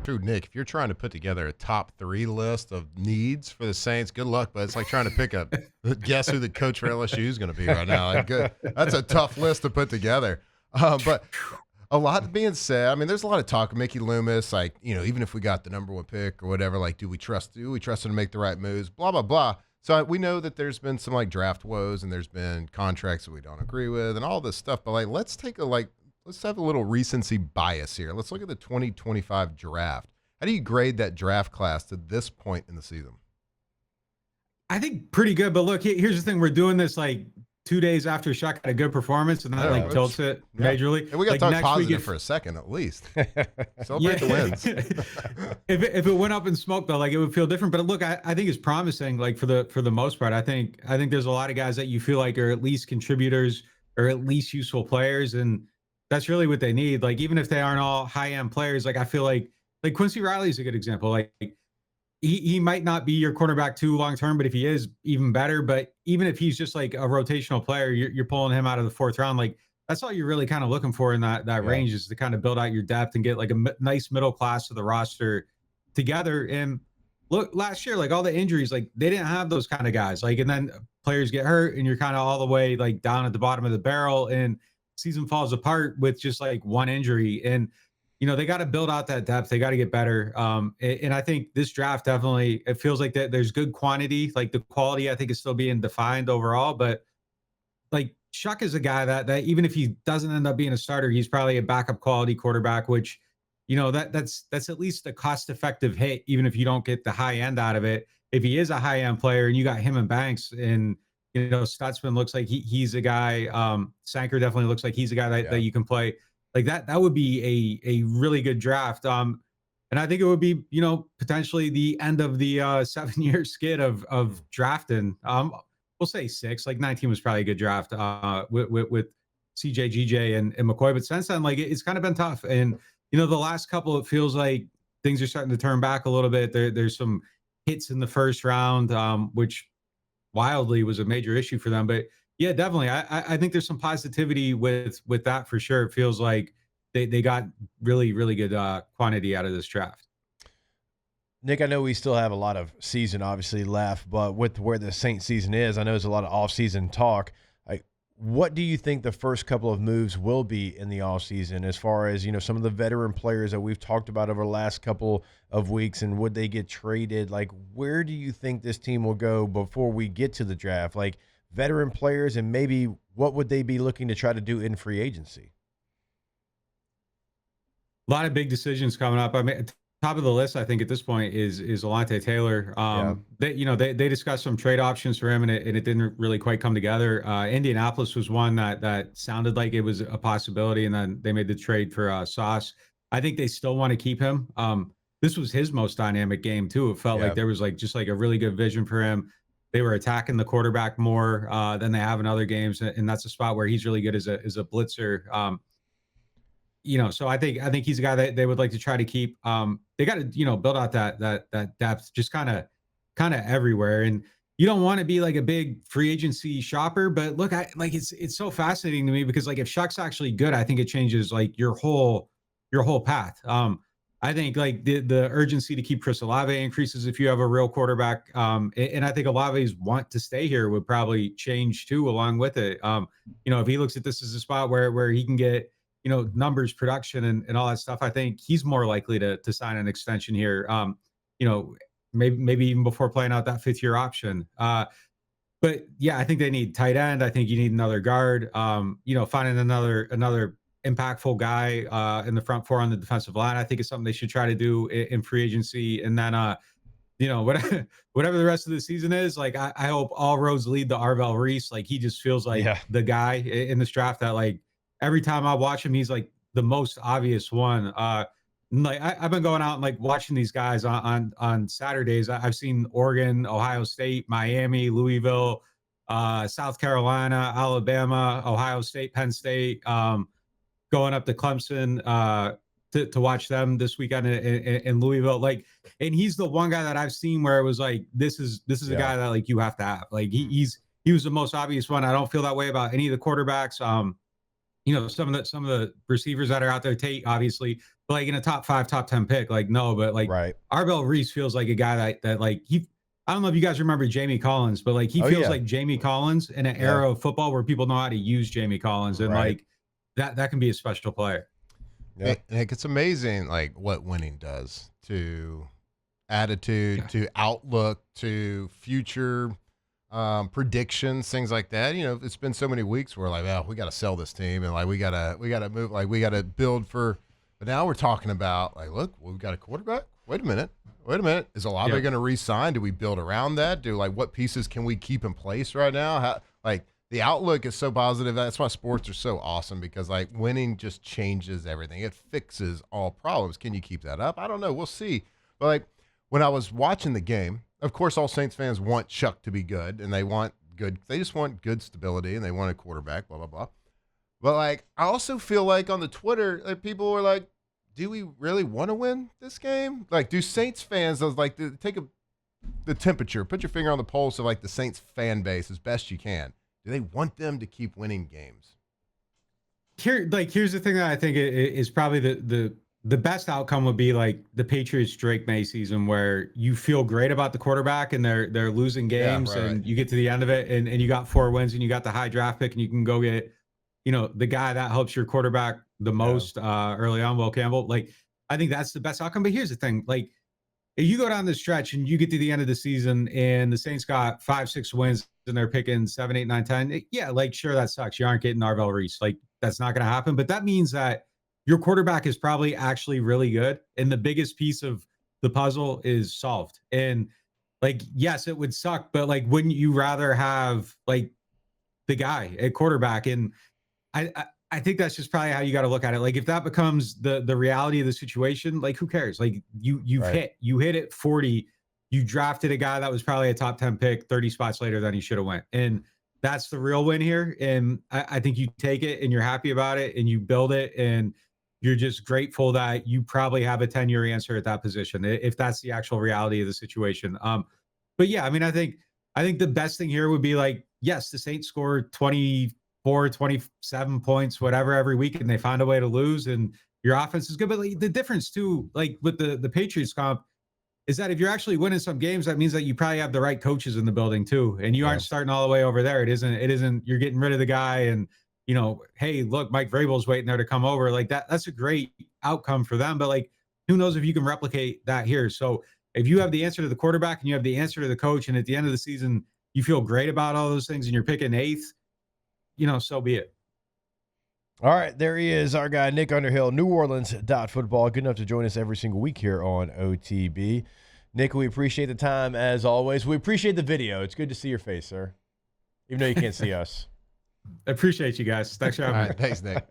through, Nick, if you're trying to put together a top 3 list of needs for the Saints, good luck. But it's like trying to pick a guess who the coach for LSU is going to be right now. Like, good. That's a tough list to put together. But a lot being said, I mean, there's a lot of talk of Mickey Loomis, like, even if we got the number 1 pick or whatever, like, do we trust him to make the right moves, blah, blah, blah. So we know that there's been some like draft woes and there's been contracts that we don't agree with and all this stuff. But like, let's have a little recency bias here. Let's look at the 2025 draft. How do you grade that draft class to this point in the season? I think pretty good, but look, here's the thing. We're doing this like 2 days after Shough had a good performance, and that like tilts it majorly. And we got like to talk positive for a second at least. Celebrate the wins. if it went up in smoke though, like it would feel different. But look, I think it's promising. Like for the most part, I think there's a lot of guys that you feel like are at least contributors or at least useful players, and that's really what they need. Like even if they aren't all high end players, like I feel like Quincy Riley is a good example. Like he might not be your cornerback 2 long term, but if he is, even better. But even if he's just like a rotational player, you're pulling him out of the 4th round. Like that's all you're really kind of looking for in that range, is to kind of build out your depth and get like a nice middle class of the roster together. And look, last year, like all the injuries, like they didn't have those kind of guys. Like, and then players get hurt and you're kind of all the way like down at the bottom of the barrel, and season falls apart with just like one injury. And they got to build out that depth. They got to get better. And I think this draft definitely, it feels like that there's good quantity. Like the quality, I think, is still being defined overall. But like Shough is a guy that even if he doesn't end up being a starter, he's probably a backup quality quarterback, which, that's at least a cost-effective hit, even if you don't get the high end out of it. If he is a high-end player and you got him and Banks, and Stutzman looks like he's a guy. Sanker definitely looks like he's a guy that you can play. Like that would be a really good draft. And I think it would be, potentially the end of the 7-year skid of drafting. We'll say 6, like 19 was probably a good draft with CJ, GJ and McCoy. But since then, like it's kind of been tough. And, the last couple, it feels like things are starting to turn back a little bit. There's some hits in the 1st round, which wildly was a major issue for them. But yeah, definitely. I think there's some positivity with that for sure. It feels like they got really, really good quantity out of this draft. Nick, I know we still have a lot of season obviously left, but with where the Saints season is, I know there's a lot of off-season talk. Like, what do you think the first couple of moves will be in the off-season as far as, some of the veteran players that we've talked about over the last couple of weeks, and would they get traded? Like, where do you think this team will go before we get to the draft? Like, veteran players, and maybe what would they be looking to try to do in free agency? A lot of big decisions coming up. I mean, top of the list, I think at this point is Alontae Taylor. They discussed some trade options for him, and it didn't really quite come together. Indianapolis was one that sounded like it was a possibility, and then they made the trade for Sauce. I think they still want to keep him. This was his most dynamic game too. It felt like there was just a really good vision for him. They were attacking the quarterback more than they have in other games, and that's a spot where he's really good as a blitzer. So I think he's a guy that they would like to try to keep. They got to build out that depth just kind of everywhere. And you don't want to be like a big free agency shopper, but look, it's so fascinating to me because like if Shough's actually good, I think it changes like your whole path. I think like the urgency to keep Chris Olave increases if you have a real quarterback. And I think Olave's want to stay here would probably change too, along with it. If he looks at this as a spot where he can get, numbers, production and all that stuff, I think he's more likely to sign an extension here. Maybe even before playing out that 5th-year option. But yeah, I think they need tight end. I think you need another guard, finding another impactful guy in the front 4 on the defensive line. I think it's something they should try to do in free agency. And then, whatever the rest of the season is, like, I hope all roads lead to Arvell Reese. Like, he just feels like the guy in this draft that, like, every time I watch him, he's like the most obvious one. Like I've been going out and like watching these guys on Saturdays. I've seen Oregon, Ohio State, Miami, Louisville, South Carolina, Alabama, Ohio State, Penn State, going up to Clemson to watch them this weekend in Louisville. Like, and he's the one guy that I've seen where it was like, this is a guy that like you have to have. Like he was the most obvious one. I don't feel that way about any of the quarterbacks. some of the receivers that are out there, Tate, obviously, but like in a top 5, top 10 pick, like no, but like Right. Arbel Reese feels like a guy that like I don't know if you guys remember Jamie Collins, but like he Oh, feels yeah. like Jamie Collins in an era of football where people know how to use Jamie Collins, and Right. like that can be a special player. Yeah. Nick, it's amazing like what winning does to attitude, to outlook, to future predictions, things like that. It's been so many weeks where like, well, we got to sell this team, and like we gotta move, like we gotta build for. But now we're talking about like, look, we've got a quarterback. Wait a minute. Is Olave going to re-sign? Do we build around that? What pieces can we keep in place right now? The outlook is so positive. That's why sports are so awesome, because like winning just changes everything. It fixes all problems. Can you keep that up? I don't know. We'll see. But like when I was watching the game, of course, all Saints fans want Shough to be good, and they just want good stability, and they want a quarterback, blah, blah, blah. But like, I also feel like on the Twitter, like people were like, do we really want to win this game? Like, do Saints fans, take the temperature, put your finger on the pulse of like the Saints fan base as best you can. Do they want them to keep winning games? Here's the thing that I think is probably the best outcome would be like the Patriots Drake May season, where you feel great about the quarterback and they're losing games, and you get to the end of it and you got 4 wins and you got the high draft pick and you can go get, the guy that helps your quarterback the most early on, Will Campbell. Like, I think that's the best outcome. But here's the thing, like, if you go down the stretch and you get to the end of the season and the Saints got 5, 6 wins and they're picking 7, 8, 9, 10, yeah, like, sure, that sucks. You aren't getting Arbel Reese. Like, that's not going to happen. But that means that your quarterback is probably actually really good, and the biggest piece of the puzzle is solved. And like, yes, it would suck, but like, wouldn't you rather have like the guy at quarterback? And I think that's just probably how you got to look at it. Like, if that becomes the reality of the situation, like, who cares? Like, you hit it 40, you drafted a guy that was probably a top 10 pick 30 spots later than he should have went. And that's the real win here. And I think you take it and you're happy about it and you build it, and you're just grateful that you probably have a 10-year answer at that position, if that's the actual reality of the situation. But yeah, I mean, I think the best thing here would be like, yes, the Saints score 24, 27 points, whatever, every week, and they find a way to lose, and your offense is good. But like, the difference too, like with the Patriots comp, is that if you're actually winning some games, that means that you probably have the right coaches in the building too, and you aren't starting all the way over there. It isn't you're getting rid of the guy and, hey, look, Mike Vrabel's waiting there to come over. Like that's a great outcome for them. But like, who knows if you can replicate that here? So if you have the answer to the quarterback and you have the answer to the coach, and at the end of the season you feel great about all those things and you're picking 8th, so be it. All right, there he is, our guy, Nick Underhill, neworleans.football. Good enough to join us every single week here on OTB. Nick, we appreciate the time as always. We appreciate the video. It's good to see your face, sir, even though you can't see us. I appreciate you guys. Thanks for having me. Thanks, Nick.